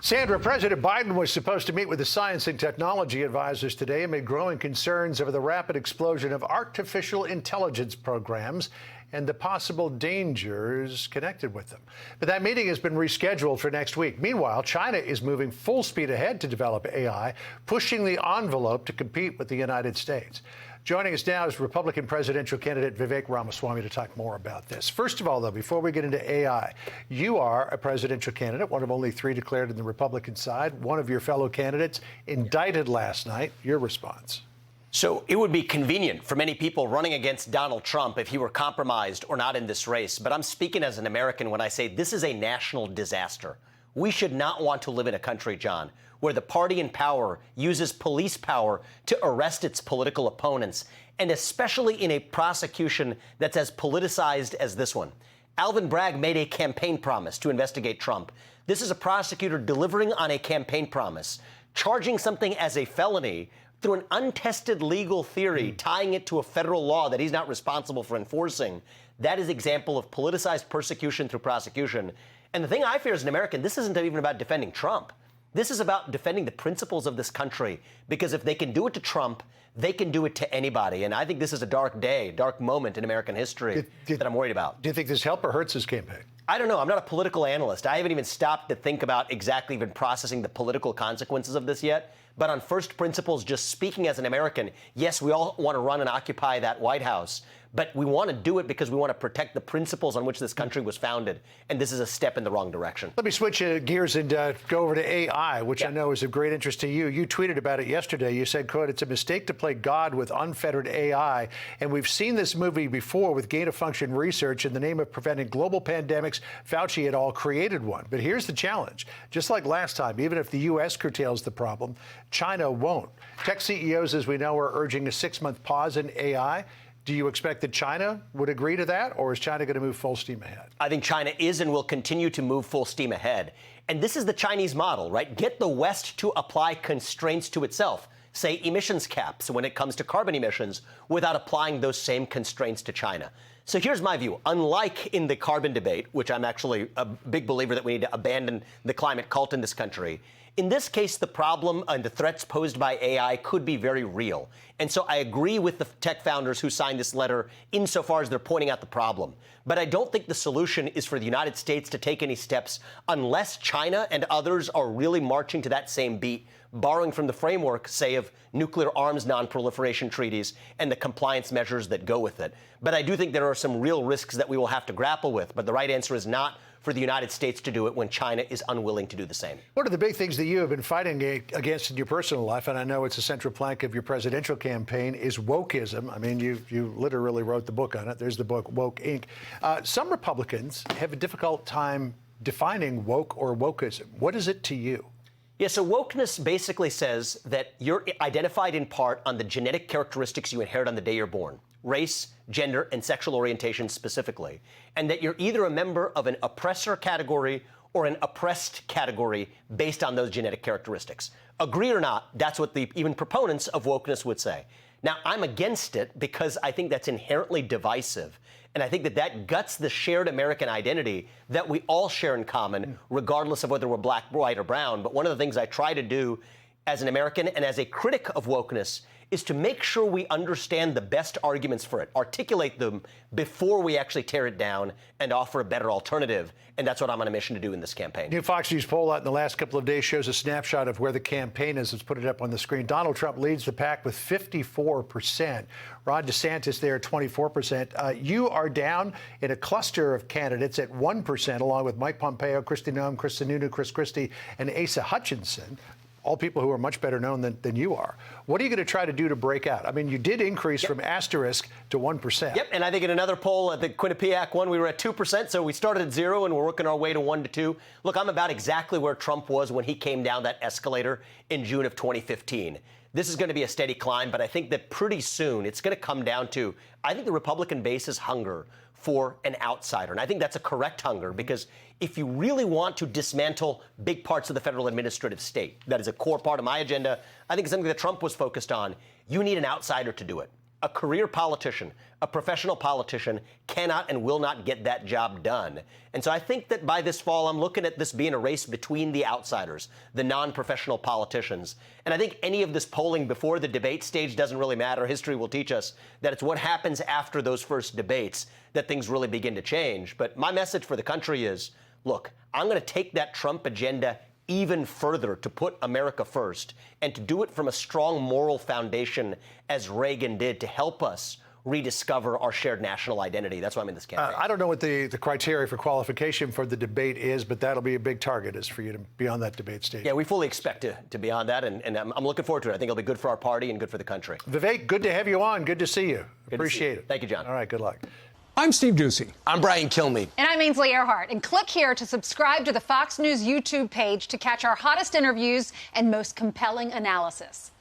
Sandra, President Biden was supposed to meet with the science and technology advisors today amid growing concerns over the rapid explosion of artificial intelligence programs and the possible dangers connected with them. But that meeting has been rescheduled for next week. Meanwhile, China is moving full speed ahead to develop AI, pushing the envelope to compete with the United States. Joining us now is Republican presidential candidate Vivek Ramswamy to talk more about this. First of all, though, before we get into AI, you are a presidential candidate, one of only 3 declared on the Republican side. One of your fellow candidates indicted last night. Your response? So it would be convenient for many people running against Donald Trump if he were compromised or not in this race. But I'm speaking as an American when I say this is a national disaster. We should not want to live in a country, John, where the party in power uses police power to arrest its political opponents, and especially in a prosecution that's as politicized as this one. Alvin Bragg made a campaign promise to investigate Trump. This is a prosecutor delivering on a campaign promise, charging something as a felony through an untested legal theory, tying it to a federal law that he's not responsible for enforcing. That is an example of politicized persecution through prosecution. And the thing I fear as an American, this isn't even about defending Trump. This is about defending the principles of this country, because if they can do it to Trump, they can do it to anybody. And I think this is a dark day, dark moment in American history that I'm worried about. Do you think this helps or hurts his campaign? I don't know. I'm not a political analyst. I haven't even stopped to think about exactly even processing the political consequences of this yet. But on first principles, just speaking as an American, yes, we all want to run and occupy that White House. But we want to do it because we want to protect the principles on which this country was founded. And this is a step in the wrong direction. Let me switch gears and go over to AI, which I know is of great interest to you. You tweeted about it yesterday. You said, quote, "It's a mistake to play God with unfettered AI. And we've seen this movie before with gain-of-function research in the name of preventing global pandemics. Fauci et al. Created one." But here's the challenge. Just like last time, even if the U.S. curtails the problem, China won't. Tech CEOs, as we know, are urging a 6-month pause in AI. Do you expect that China would agree to that, or is China going to move full steam ahead? I think China is and will continue to move full steam ahead. And this is the Chinese model, right? Get the West to apply constraints to itself, say emissions caps when it comes to carbon emissions, without applying those same constraints to China. So here's my view. Unlike in the carbon debate, which I'm actually a big believer that we need to abandon the climate cult in this country, in this case, the problem and the threats posed by AI could be very real. And so I agree with the tech founders who signed this letter insofar as they're pointing out the problem. But I don't think the solution is for the United States to take any steps unless China and others are really marching to that same beat, borrowing from the framework, say, of nuclear arms non-proliferation treaties and the compliance measures that go with it. But I do think there are some real risks that we will have to grapple with. But the right answer is not for the United States to do it when China is unwilling to do the same. One of the big things that you have been fighting against in your personal life, and I know it's a central plank of your presidential campaign, is wokeism. I mean, you literally wrote the book on it. There's the book, Woke Inc. Some Republicans have a difficult time defining woke or wokeism. What is it to you? Yeah, so wokeness basically says that you're identified in part on the genetic characteristics you inherit on the day you're born. Race, gender, and sexual orientation specifically, and that you're either a member of an oppressor category or an oppressed category based on those genetic characteristics. Agree or not, that's what the even proponents of wokeness would say. Now, I'm against it because I think that's inherently divisive, and I think that that guts the shared American identity that we all share in common, regardless of whether we're black, white, or brown. But one of the things I try to do as an American and as a critic of wokeness is to make sure we understand the best arguments for it, articulate them before we actually tear it down and offer a better alternative. And that's what I'm on a mission to do in this campaign. New Fox News poll out in the last couple of days shows a snapshot of where the campaign is. Let's put it up on the screen. Donald Trump leads the pack with 54%. Ron DeSantis there at 24%. You are down in a cluster of candidates at 1%, along with Mike Pompeo, Kristi Noem, Chris Sununu, Chris Christie, and Asa Hutchinson. All people who are much better known than you are. What are you going to try to do to break out? I mean, you did increase from asterisk to 1%. Yep, and I think in another poll at the Quinnipiac one, we were at 2%, so we started at 0 and we're working our way to 1 to 2. Look, I'm about exactly where Trump was when he came down that escalator in June of 2015. This is going to be a steady climb, but I think that pretty soon it's going to come down to, I think the Republican base's hunger for an outsider. And I think that's a correct hunger, because if you really want to dismantle big parts of the federal administrative state, that is a core part of my agenda, I think it's something that Trump was focused on, you need an outsider to do it. A career politician, a professional politician, cannot and will not get that job done. And so I think that by this fall, I'm looking at this being a race between the outsiders, the non-professional politicians. And I think any of this polling before the debate stage doesn't really matter. History will teach us that it's what happens after those first debates that things really begin to change. But my message for the country is, look, I'm going to take that Trump agenda even further to put America first and to do it from a strong moral foundation as Reagan did to help us rediscover our shared national identity. That's why I'm in this campaign. I don't know what the criteria for qualification for the debate is, but that'll be a big target is for you to be on that debate stage. Yeah, we fully expect to be on that, and I'm looking forward to it. I think it'll be good for our party and good for the country. Vivek, good to have you on. Good to see you. Appreciate it. Thank you, John. All right, good luck. I'm Steve Ducey. I'm Brian Kilmeade. And I'm Ainsley Earhart. And click here to subscribe to the Fox News YouTube page to catch our hottest interviews and most compelling analysis.